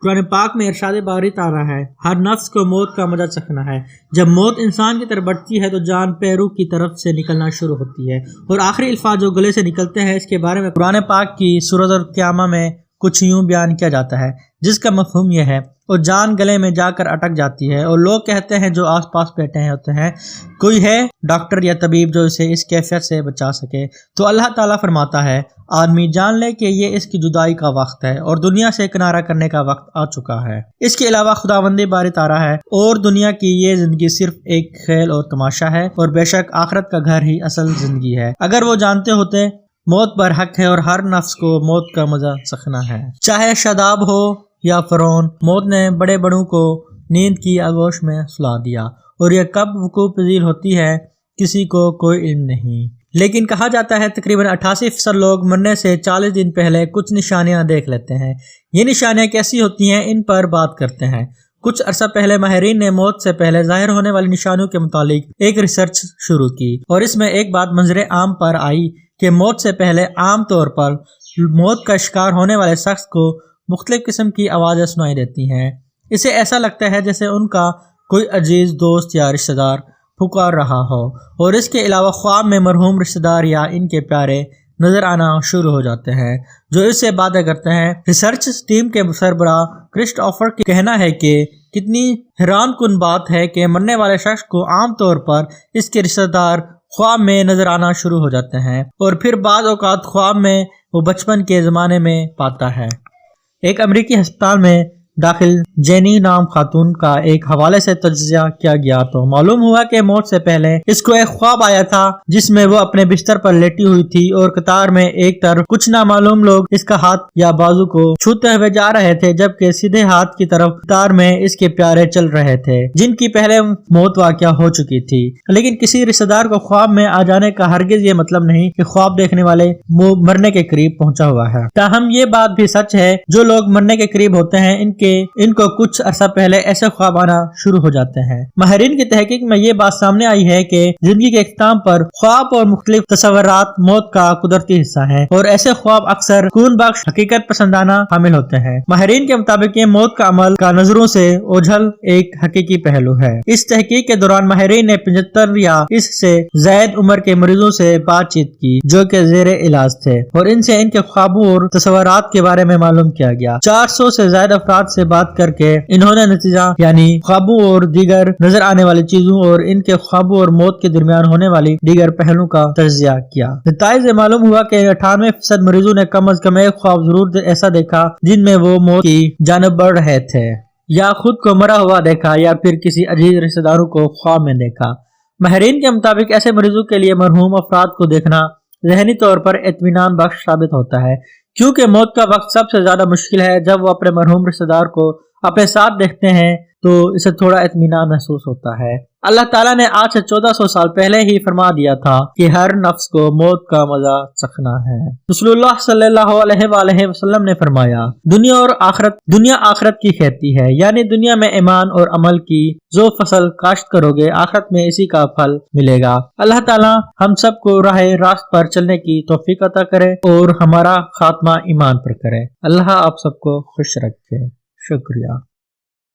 قرآن پاک میں ارشاد باری تعالیٰ ہے، ہر نفس کو موت کا مزہ چکھنا ہے۔ جب موت انسان کی طرف بڑھتی ہے تو جان پیرو کی طرف سے نکلنا شروع ہوتی ہے، اور آخری الفاظ جو گلے سے نکلتے ہیں اس کے بارے میں قرآن پاک کی سورۃ القیامہ میں کچھ یوں بیان کیا جاتا ہے، جس کا مفہوم یہ ہے، اور جان گلے میں جا کر اٹک جاتی ہے، اور لوگ کہتے ہیں جو آس پاس بیٹھے ہوتے ہیں، کوئی ہے ڈاکٹر یا طبیب جو اسے اس کیفیت سے بچا سکے؟ تو اللہ تعالیٰ فرماتا ہے، آدمی جان لے کہ یہ اس کی جدائی کا وقت ہے اور دنیا سے کنارہ کرنے کا وقت آ چکا ہے۔ اس کے علاوہ خداوند باری تعالیٰ ہے، اور دنیا کی یہ زندگی صرف ایک کھیل اور تماشا ہے، اور بے شک آخرت کا گھر ہی اصل زندگی ہے۔ اگر وہ جانتے ہوتے موت پر حق ہے اور ہر نفس کو موت کا مزہ چکھنا ہے، چاہے شاداب ہو یا فرعون، موت نے بڑے بڑوں کو نیند کی آغوش میں سلا دیا، اور یہ کب وقوع پذیر ہوتی ہے کسی کو کوئی علم نہیں۔ لیکن کہا جاتا ہے تقریباً 88% لوگ مرنے سے 40 دن پہلے کچھ نشانیاں دیکھ لیتے ہیں۔ یہ نشانیاں کیسی ہوتی ہیں، ان پر بات کرتے ہیں۔ کچھ عرصہ پہلے ماہرین نے موت سے پہلے ظاہر ہونے والی نشانیوں کے متعلق ایک ریسرچ شروع کی، اور اس میں ایک بات منظر عام پر آئی کہ موت سے پہلے عام طور پر موت کا شکار ہونے والے شخص کو مختلف قسم کی آوازیں سنائی دیتی ہیں۔ اسے ایسا لگتا ہے جیسے ان کا کوئی عزیز دوست یا رشتہ دار پکار رہا ہو، اور اس کے علاوہ خواب میں مرحوم رشتہ دار یا ان کے پیارے نظر آنا شروع ہو جاتے ہیں جو اس سے باتیں کرتے ہیں۔ ریسرچ ٹیم کے سربراہ کرسٹوفر کا کہنا ہے کہ کتنی حیران کن بات ہے کہ مرنے والے شخص کو عام طور پر اس کے رشتہ دار خواب میں نظر آنا شروع ہو جاتے ہیں، اور پھر بعض اوقات خواب میں وہ بچپن کے زمانے میں پاتا ہے۔ ایک امریکی ہسپتال میں داخل جینی نام خاتون کا ایک حوالے سے تجزیہ کیا گیا تو معلوم ہوا کہ موت سے پہلے اس کو ایک خواب آیا تھا جس میں وہ اپنے بستر پر لیٹی ہوئی تھی، اور قطار میں ایک طرف کچھ نامعلوم لوگ اس کا ہاتھ یا بازو کو چھوتے ہوئے جا رہے تھے، جبکہ سیدھے ہاتھ کی طرف قطار میں اس کے پیارے چل رہے تھے جن کی پہلے موت واقع ہو چکی تھی۔ لیکن کسی رشتہ دار کو خواب میں آ جانے کا ہرگز یہ مطلب نہیں کہ خواب دیکھنے والے مرنے کے قریب پہنچا ہوا ہے۔ تاہم یہ بات بھی سچ ہے، جو لوگ مرنے کے قریب ہوتے ہیں ان کو کچھ عرصہ پہلے ایسے خواب آنا شروع ہو جاتے ہیں۔ ماہرین کی تحقیق میں یہ بات سامنے آئی ہے کہ زندگی کے اختتام پر خواب اور مختلف تصورات موت کا قدرتی حصہ ہیں، اور ایسے خواب اکثر سکون بخش حقیقت پسندانہ حامل ہوتے ہیں۔ ماہرین کے مطابق یہ موت کا عمل کا نظروں سے اوجھل ایک حقیقی پہلو ہے۔ اس تحقیق کے دوران ماہرین نے 75 یا اس سے زائد عمر کے مریضوں سے بات چیت کی جو کہ زیر علاج تھے، اور ان سے ان کے خوابوں اور تصورات کے بارے میں معلوم کیا گیا۔ 400 سے زائد افراد سے بات کر کے انہوں نے نتیجہ یعنی خوابوں اور دیگر نظر آنے والی چیزوں اور ان کے خوابوں اور موت کے درمیان ہونے والی دیگر پہلوؤں کا تجزیہ کیا۔ نتائج سے معلوم ہوا کہ 98% مریضوں نے کم از کم ایک خواب ضرور ایسا دیکھا جن میں وہ موت کی جانب بڑھ رہے تھے، یا خود کو مرا ہوا دیکھا، یا پھر کسی عزیز رشتہ داروں کو خواب میں دیکھا۔ ماہرین کے مطابق ایسے مریضوں کے لیے مرحوم افراد کو دیکھنا ذہنی طور پر اطمینان بخش ثابت ہوتا ہے، کیونکہ موت کا وقت سب سے زیادہ مشکل ہے۔ جب وہ اپنے مرحوم رشتہ دار کو اپنے ساتھ دیکھتے ہیں تو اسے تھوڑا اطمینان محسوس ہوتا ہے۔ اللہ تعالیٰ نے آج سے 1400 سال پہلے ہی فرما دیا تھا کہ ہر نفس کو موت کا مزہ چکھنا ہے۔ رسول اللہ صلی اللہ علیہ وآلہ وسلم نے فرمایا، دنیا آخرت کی کھیتی ہے، یعنی دنیا میں ایمان اور عمل کی جو فصل کاشت کرو گے آخرت میں اسی کا پھل ملے گا۔ اللہ تعالیٰ ہم سب کو راہ راست پر چلنے کی توفیق عطا کرے اور ہمارا خاتمہ ایمان پر کرے۔ اللہ آپ سب کو خوش رکھے۔ شکریہ۔